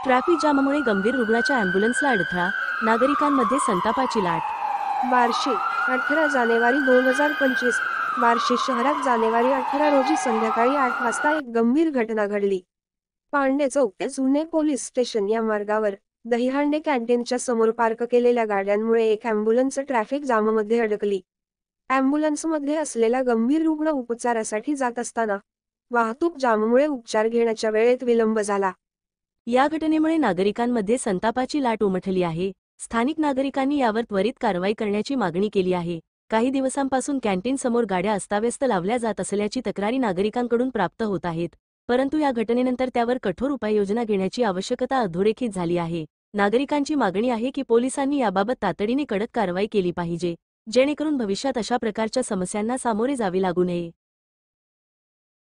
Traffic जाममुळे गंभीर रुग्णाच्या अँब्युलन्सला अडथळा, नागरिकांमध्ये संतापाची लाट। बार्शी 18 जानेवारी 2025 बार्शी शहरात जानेवारी 18 रोजी संध्याकाळी 8 वाजता एक गंभीर घटना घडली। पांडे चौक ते जुने पोलीस स्टेशन या मार्गावर दहीहंडी कॅन्टीनच्या समोर पार्क केलेल्या गाड्यांमुळे एक अँब्युलन्स ट्रॅफिक जाममध्ये अडकली। अँब्युलन्समध्ये असलेला गंभीर रुग्ण उपचारासाठी जात असताना वाहतूक जाममुळे उपचार घेण्याच्या वेळेत विलंब झाला। या घटनेमुळे नागरिकांमध्ये संतापाची लाट उमटली आहे। स्थानिक नागरिकांनी यावर त्वरित कारवाई करण्याची मागणी केली आहे। काही दिवसांपासून कॅन्टीन समोर गाड्या अस्ताव्यस्त लावल्या जात असल्याची तक्रारी नागरिकांकडून प्राप्त होत आहेत, परंतु या घटनेनंतर त्यावर कठोर उपाययोजना घेण्याची आवश्यकता अधोरेखित झाली आहे। नागरिकांची मागणी आहे की पोलिसांनी याबाबत तातडीने कडक कारवाई केली पाहिजे, जेणेकरून भविष्यात अशा प्रकारच्या समस्यांना सामोरे जावे लागू नये।